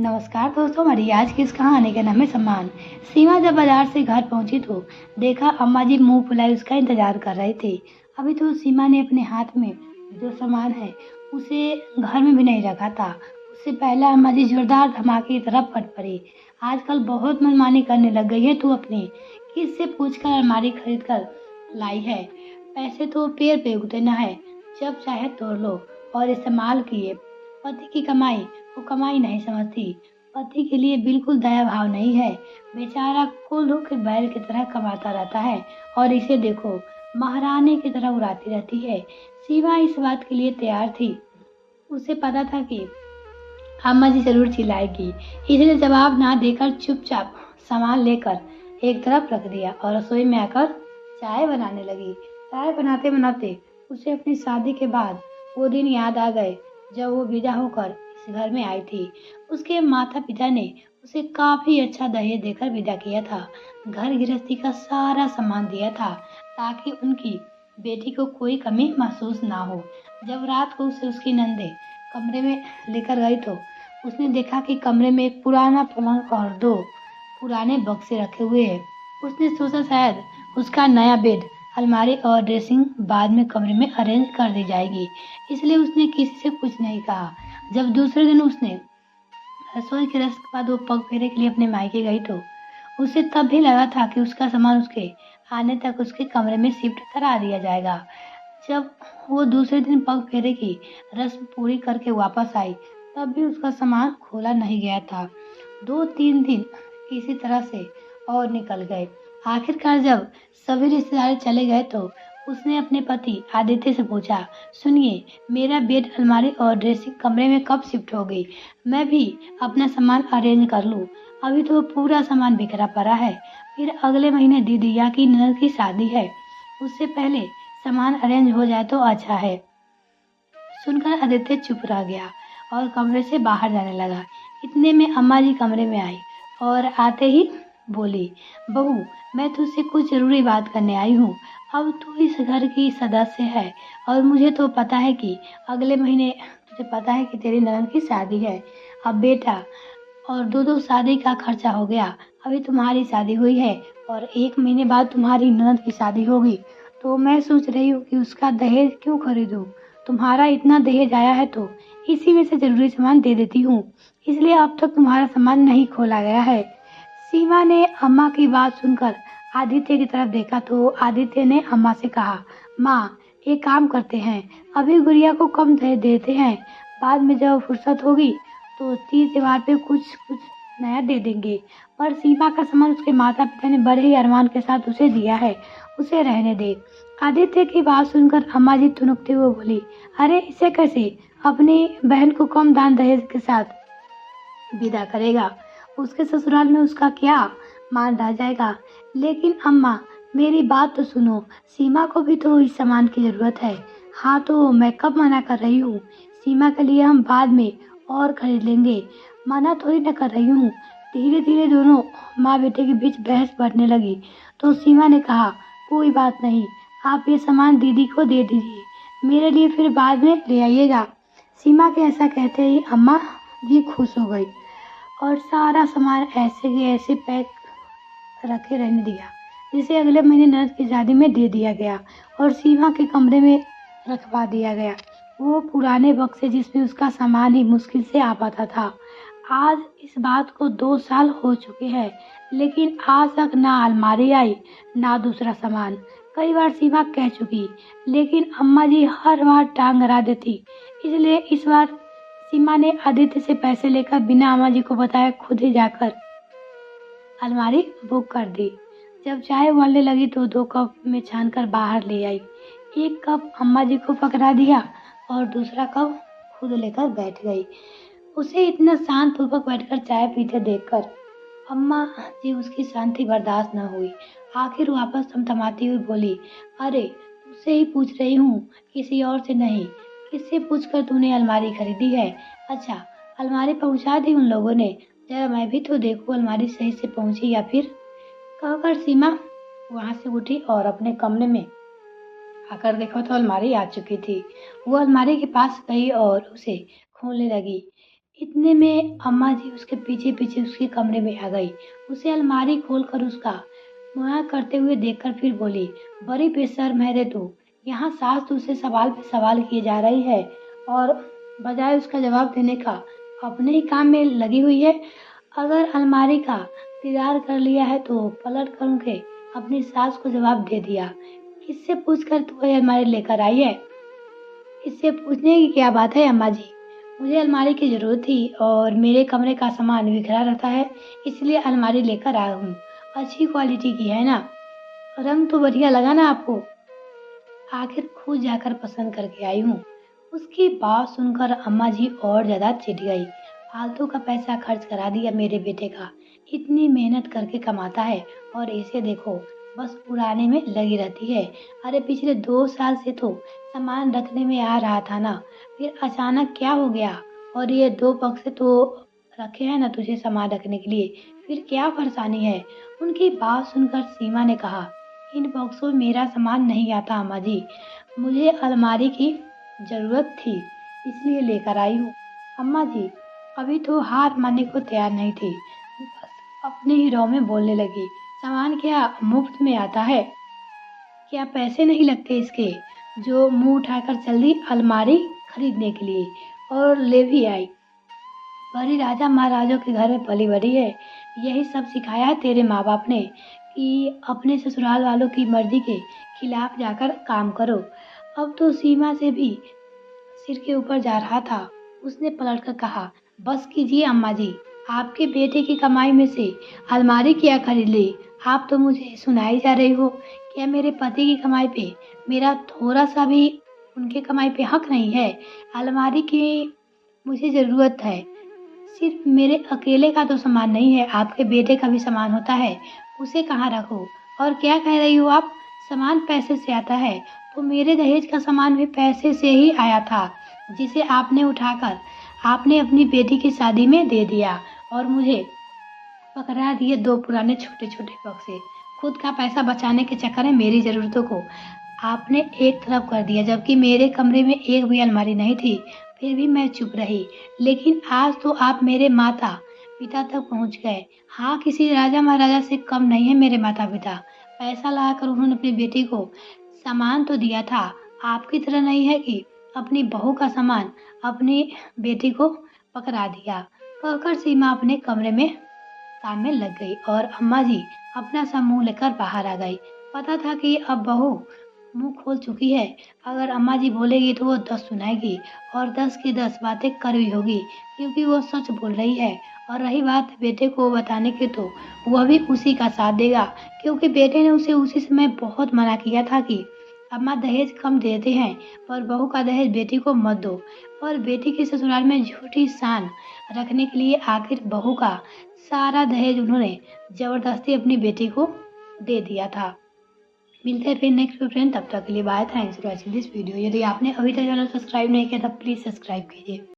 नमस्कार दोस्तों, हमारी आज की इस कहानी का नाम है सम्मान। सीमा जब बाजार से घर पहुंची तो देखा अम्मा जी मुंह फुलाए उसका इंतजार कर रहे थे। अभी तो सीमा ने अपने हाथ में जो सामान है उसे घर में भी नहीं रखा था। उससे पहले अम्मा जी जोरदार धमाके की तरफ फट पड़ी। आजकल बहुत मनमानी करने लग गई है तू अपनी, किससे पूछकर अलमारी खरीद कर लाई है? पैसे तो पेड़ पे उगते न है, जब चाहे तोड़ लो और इस्तेमाल किए। पति की कमाई वो कमाई नहीं समझती, पति के लिए बिल्कुल दया भाव नहीं है। बेचारा खुद के बैल की तरह कमाता रहता है और इसे देखो महारानी की तरह उड़ाती रहती है। सीमा इस बात के लिए तैयार थी। उसे पता था कि अम्मा जी जरूर चिल्लाएगी, इसलिए जवाब ना देकर चुपचाप सामान लेकर एक तरफ रख दिया और रसोई में आकर चाय बनाने लगी। चाय बनाते बनाते उसे अपनी शादी के बाद वो दिन याद आ गए जब वो विदा होकर इस घर में आई थी। उसके माता पिता ने उसे काफी अच्छा दहेज देकर विदा किया था। घर गृहस्थी का सारा सामान दिया था ताकि उनकी बेटी को कोई कमी महसूस ना हो। जब रात को उसे उसकी नंदे कमरे में लेकर गई तो उसने देखा कि कमरे में एक पुराना पलंग और दो पुराने बक्से रखे हुए हैं। उसने सोचा शायद उसका नया बेड, अलमारी और ड्रेसिंग बाद में कमरे में अरेंज कर दी जाएगी, इसलिए उसने किसी से कुछ नहीं कहा। जब दूसरे दिन उसने रसोई के रस के बाद वो पग फेरे के लिए अपने मायके गई तो उसे तब भी लगा था कि उसका सामान उसके आने तक उसके कमरे में शिफ्ट करा दिया जाएगा। जब वो दूसरे दिन पग फेरे की रस्म पूरी करके वापस आई तब भी उसका सामान खोला नहीं गया था। 2-3 दिन इसी तरह से और निकल गए। आखिरकार जब सभी रिश्तेदार चले गए तो उसने अपने पति आदित्य से पूछा, सुनिए, मेरा बेड, अलमारी और ड्रेसिंग कमरे में कब शिफ्ट होगी? मैं भी अपना सामान अरेंज कर लूँ। अभी तो पूरा सामान बिखरा पड़ा है, फिर अगले महीने दीदिया की ननद की शादी है, उससे पहले सामान अरेंज हो जाए तो अच्छा है। सुनकर आदित्य चुप रह गया और कमरे से बाहर जाने लगा। इतने में अम्मा जी कमरे में आई और आते ही बोली, बहू, मैं तुझसे कुछ जरूरी बात करने आई हूँ। अब तू इस घर की सदस्य है और मुझे तो पता है कि अगले महीने तुझे पता है कि तेरी ननद की शादी है। अब बेटा, और दो दो शादी का खर्चा हो गया। अभी तुम्हारी शादी हुई है और 1 महीने बाद तुम्हारी ननद की शादी होगी, तो मैं सोच रही हूँ कि उसका दहेज क्यों खरीदूं। तुम्हारा इतना दहेज आया है तो इसी में से जरूरी सामान दे देती हूँ, इसलिए अब तक तुम्हारा सामान नहीं खोला गया है। सीमा ने अम्मा की बात सुनकर आदित्य की तरफ देखा तो आदित्य ने अम्मा से कहा, माँ, एक काम करते हैं, अभी गुड़िया को कम दहेज देते हैं, बाद में जब फुर्सत होगी तो तीज त्योहार पे कुछ कुछ नया दे देंगे। पर सीमा का सामान उसके माता पिता ने बड़े ही अरमान के साथ उसे दिया है, उसे रहने दे। आदित्य की बात सुनकर अम्मा जी तुनकते हुए बोली, अरे इसे कैसे अपनी बहन को कम दान दहेज के साथ विदा करेगा? उसके ससुराल में उसका क्या मान रह जाएगा। लेकिन अम्मा, मेरी बात तो सुनो, सीमा को भी तो इस सामान की जरूरत है। हाँ, तो मैं कब मना कर रही हूँ, सीमा के लिए हम बाद में और खरीद लेंगे, मना थोड़ी न कर रही हूँ। धीरे धीरे दोनों माँ बेटे के बीच बहस बढ़ने लगी तो सीमा ने कहा, कोई बात नहीं, आप ये सामान दीदी को दे दीजिए, मेरे लिए फिर बाद में ले आइएगा। सीमा के ऐसा कहते ही अम्मा जी खुश हो गई और सारा सामान ऐसे के ऐसे पैक रखे रहने दिया, जिसे अगले महीने ननद की शादी में दे दिया गया और सीमा के कमरे में रखवा दिया गया। वो पुराने बक्से जिसमें उसका सामान ही मुश्किल से आ पाता था। आज इस बात को 2 साल हो चुके हैं, लेकिन आज तक ना अलमारी आई ना दूसरा सामान। कई बार सीमा कह चुकी, लेकिन अम्मा जी हर बार टांग अड़ा देती, इसलिए इस बार सीमा ने आदित्य से पैसे लेकर बिना अम्मा जी को बताए खुद ही जाकर अलमारी बुक कर दी। जब चाय उबलने लगी तो 2 कप में छानकर बाहर ले आई। एक कप अम्मा जी को पकड़ा दिया और दूसरा कप खुद लेकर बैठ गई। उसे इतना शांत पूर्वक बैठकर चाय पीते देखकर अम्मा जी उसकी शांति बर्दाश्त न हुई। आखिर वापस थमथमाती हुई बोली, अरे तुझसे ही पूछ रही हूँ, किसी और से नहीं। किससे पूछकर तूने अलमारी खरीदी है? अच्छा, अलमारी पहुंचा दी उन लोगों ने, जरा मैं भी तो देखूं अलमारी सही से पहुंची या फिर। कहकर सीमा वहां से उठी और अपने कमरे में आकर देखा तो अलमारी आ चुकी थी। वो अलमारी के पास गई और उसे खोलने लगी। इतने में अम्मा जी उसके पीछे पीछे उसके कमरे में आ गई। उसे अलमारी खोलकर उसका मुआयना करते हुए देखकर फिर बोली, बड़ी बेशर्म है रे तू। यहाँ सास तुझसे सवाल पे सवाल किए जा रही है और बजाय उसका जवाब देने का अपने ही काम में लगी हुई है। अगर अलमारी का दीदार कर लिया है तो पलट कर उनके अपनी सास को जवाब दे दिया, किससे पूछकर तू ये अलमारी लेकर आई है? इससे पूछने की क्या बात है अम्मा जी? मुझे अलमारी की ज़रूरत थी और मेरे कमरे का सामान बिखरा रहता है, इसलिए अलमारी लेकर आया हूँ। अच्छी क्वालिटी की है ना? रंग तो बढ़िया लगा ना आपको? आखिर खुद जाकर पसंद करके आई हूँ। उसकी बात सुनकर अम्मा जी और ज़्यादा चिढ़ गई। फालतू का पैसा खर्च करा दिया मेरे बेटे का। इतनी मेहनत करके कमाता है और इसे देखो बस उड़ाने में लगी रहती है। अरे पिछले 2 साल से तो सामान रखने में आ रहा था ना, फिर अचानक क्या हो गया? और ये 2 बक्से तो रखे हैं ना तुझे सामान रखने के लिए, फिर क्या परेशानी है? उनकी बात सुनकर सीमा ने कहा, इन बक्सों में मेरा सामान नहीं आता अम्मा जी। मुझे अलमारी की ज़रूरत थी, इसलिए लेकर आई हूँ। अम्मा जी अभी तो हार मानने को तैयार नहीं थी, बस अपने ही रौ में बोलने लगी, सामान क्या मुफ्त में आता है? क्या पैसे नहीं लगते इसके? जो मुंह उठाकर चल दी अलमारी खरीदने के लिए और ले भी आई। बड़ी राजा महाराजों के घर में पली बड़ी है। यही सब सिखाया है तेरे माँ बाप ने कि अपने ससुराल वालों की मर्जी के खिलाफ जाकर काम करो। अब तो सीमा से भी सिर के ऊपर जा रहा था। उसने पलटकर कहा, बस कीजिए अम्मा जी, आपके बेटे की कमाई में से अलमारी क्या खरीद ली? आप तो मुझे सुनाई जा रही हो। क्या मेरे पति की कमाई पे मेरा थोड़ा सा भी उनके कमाई पे हक नहीं है? अलमारी की मुझे ज़रूरत है। सिर्फ मेरे अकेले का तो सामान नहीं है, आपके बेटे का भी सामान होता है, उसे कहाँ रखूँ? और क्या कह रही हो आप? सामान पैसे से आता है, तो मेरे दहेज का सामान भी पैसे से ही आया था, जिसे आपने उठाकर आपने अपनी बेटी की शादी में दे दिया और मुझे पकड़ा दिए 2 पुराने छोटे-छोटे बक्से। खुद का पैसा बचाने के चक्कर में मेरी ज़रूरतों को आपने एक तरफ कर दिया, जबकि मेरे कमरे में एक भी अलमारी नहीं थी। फिर भी मैं चुप रही। लेकिन आज तो आप मेरे माता-पिता तक पहुँच गए। हाँ, किसी राजा महाराजा से कम नहीं है मेरे माता-पिता। पैसा लगाकर उन्होंने अपनी बेटी को सामान तो दिया था, आपकी तरह नहीं है कि अपनी बहू का सामान अपनी बेटी को पकड़ा दिया। कहकर सीमा अपने कमरे में काम में लग गई और अम्मा जी अपना सा मुंह लेकर बाहर आ गई। पता था कि अब बहू मुंह खोल चुकी है। अगर अम्मा जी बोलेगी तो वो 10 सुनाएगी और 10 की 10 बातें कड़वी होगी, क्योंकि वो सच बोल रही है। और रही बात बेटे को बताने की, तो वह भी उसी का साथ देगा, क्योंकि बेटे ने उसे उसी समय बहुत मना किया था कि अम्मा दहेज कम देते हैं, पर बहू का दहेज बेटी को मत दो। और बेटी के ससुराल में झूठी शान रखने के लिए आखिर बहू का सारा दहेज उन्होंने जबरदस्ती अपनी बेटी को दे दिया था। मिलते हैं फिर नेक्स्ट फ्रेंड, तब तक के लिए bye. Thanks for watching this video. यदि आपने अभी तक चैनल सब्सक्राइब नहीं किया तो प्लीज़ सब्सक्राइब कीजिए।